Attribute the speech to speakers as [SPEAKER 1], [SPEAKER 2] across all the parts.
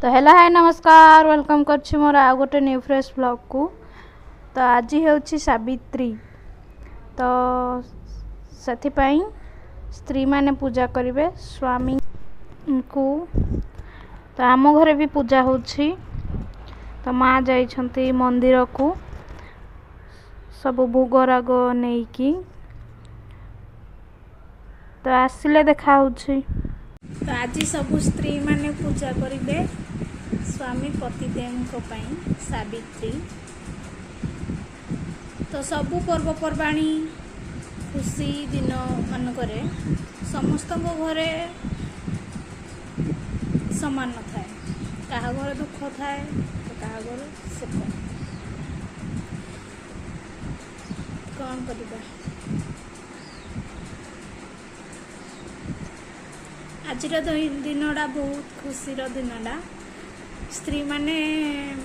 [SPEAKER 1] तो hello hi नमस्कार welcome करछि मोर आ गोटे न्यू फ्रेश ब्लॉग को। तो आज हेउछि सावित्री। तो सेथिपाई स्त्री माने पूजा करिवे स्वामी को। तो आम घरे भी पूजा होछि। तो माँ जाइछंती मंदिर को सब भोग राग नेकी। तो आसिले देखा होछि। तो आज सब स्त्री माने पूजा करिवे स्वामी पतिदेव सावित्री। तो सबू पर्वपर्वाणी खुशी दिन मानकरे समस्त घरे समान न थाए। कहा घर दुख थाए तो कहा घर सुख। कौन करबा आज दिनटा बहुत खुशीर दिनटा। स्त्री माने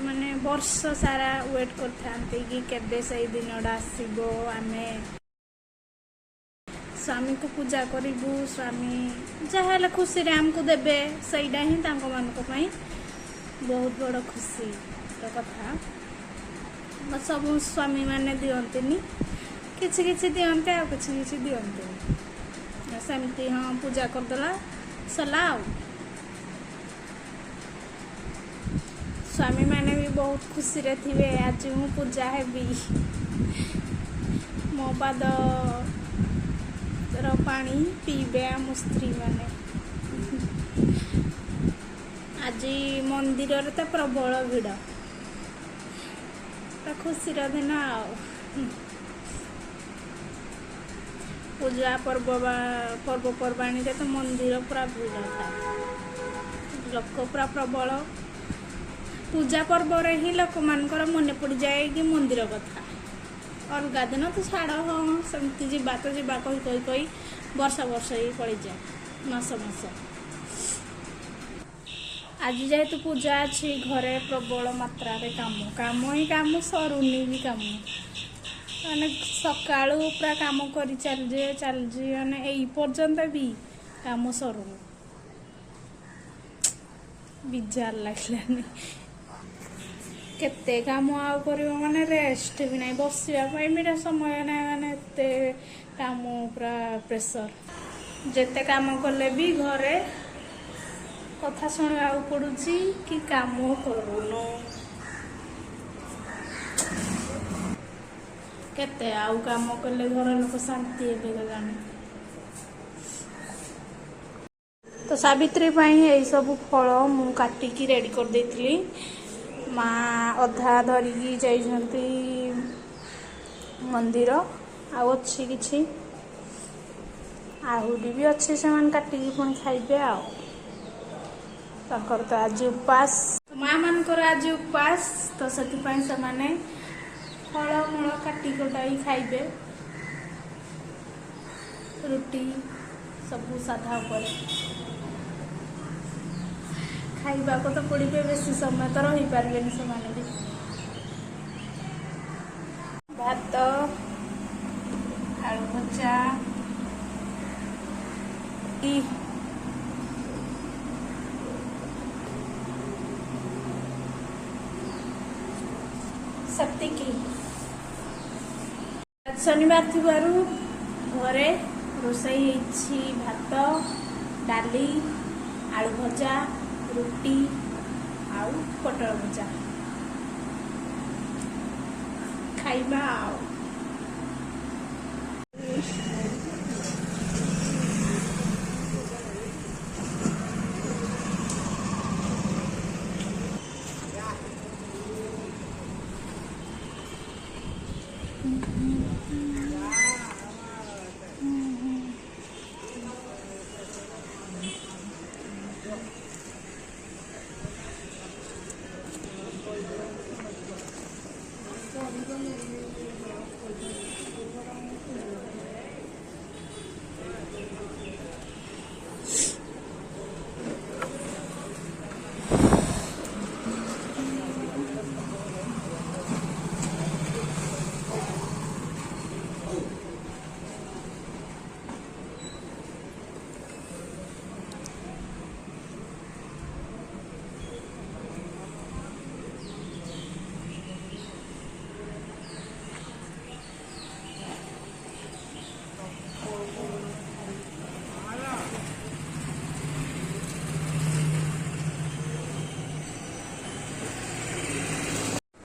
[SPEAKER 1] माने वर्ष सारा वेट करते कि केबे से दिनटा आसीबो आमे स्वामी को पूजा करिबू। स्वामी जहाँ खुशी रे हमको देबे सहीटा ही तांको मानक पई बहुत बड़ खुशी कथा। सब स्वामी माने दियंतिनी किछि किछि दियंते आ किछि किछि दियंते सेमती। हाँ पूजा करदेला सला। स्वामी माने भी बहुत खुशी रे थिवे आज मु पूजा हेबी। मो पाद पानी पीबे आम स्त्री माने। आज मंदिर रे तो प्रबल भिड़। तो खुशीर दिन आ पूजा पर्वपर्वाणी रे तो मंदिर पूरा भिड़ था। लोक पूरा प्रबल। पूजा पर्व रे ही लोक मानकर मन पड़ जाए कि मंदिर कथा। अलगा दिन तो छाड़ हाँ सेमती जीवा तो जीवा कही कही वर्ष वर्ष ही पड़ जाए मास मास। आज जेहेतु पूजा अच्छी घरे प्रबल मात्रा रे काम ही काम सरुनी भी काम माने सकाळू पूरा काम करी चलजे माने एई पर्यंत भी काम सरुनी। बिजार लागलानी केते काम आउ करियो माने रेस्ट भी नहीं बसिया पाई मेरा समय ना माने एते काम पूरा प्रेशर। जेते काम कले भी घरे कथा सुनवा पड़ुची कि काम करूनो केते आउ काम कले घर लोक शांति हेबे जाने। तो सावित्री पाई यही सब फल मु काटिकी रेडी कर देइथिली। माँ अधा धरिकी जाइछंती मंदिर आ अच्छी किछि आहुरी भी अच्छे से मान काटिकी पुणी खाइबे आ तो आज उपास माँ मानकर आज उपास। तो सेतिपाई से माने फल मूल काटी कटाई खाइबे रुटी सब साधा पर खाइबा को तो पड़े बेसी समय तो रही पारे से भी। भात आलू भजा सत्तिकी शनिवार थिबारु घरे रोसई हेछि भात डाली आलू भजा रुटी आउ पटल भजा खाइबा आउ।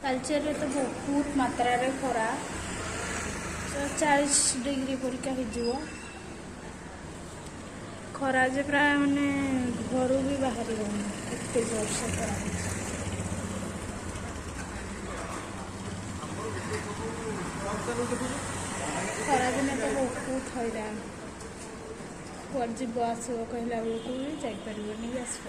[SPEAKER 1] तालचेर रे तो बहुत मात्रा रे खरा 40 डिग्री परिका हो खरा जे प्राय माने घर भी बाहर एत जोर से खरा खरा दिन तो बहुत हैरान कुआर जीव आसो कहला बेलू भी जापर आस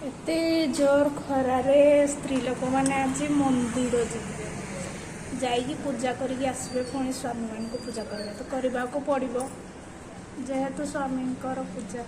[SPEAKER 1] एते जोर खरारे स्त्री लोक मैंने आज मंदिर जाइए पूजा करके आसबे पुणी स्वामी मान को पूजा करबे तो करने को पड़ो जेहेतु स्वामी पूजा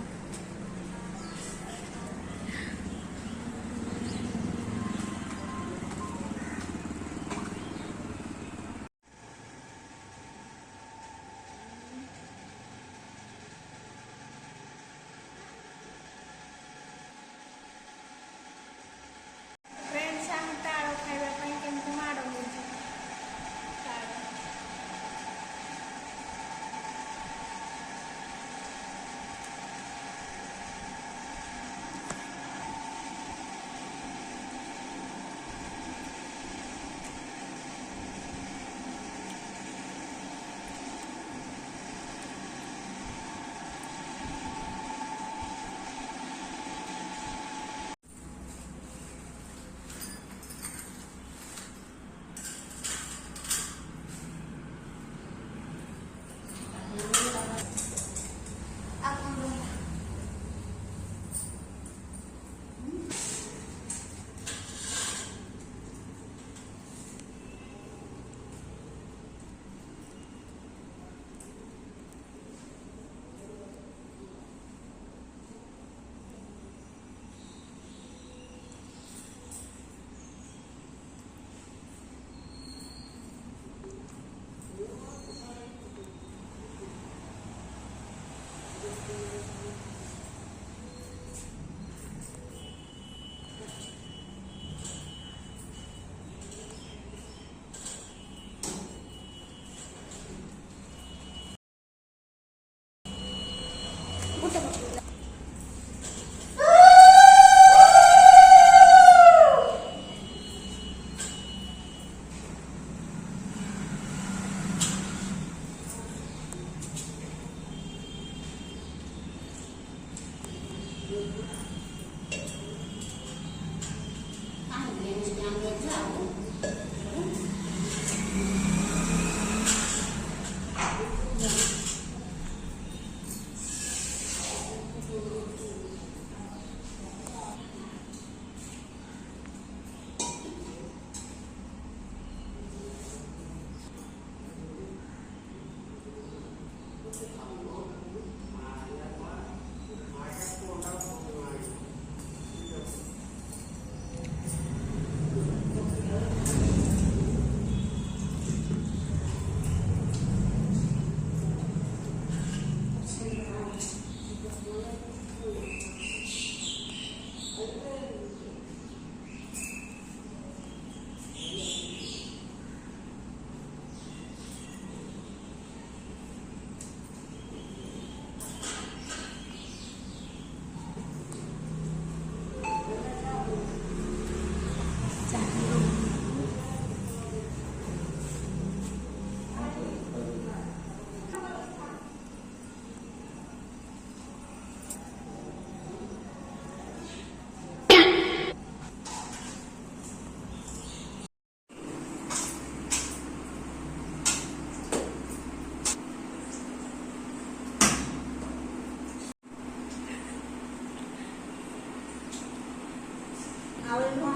[SPEAKER 2] Our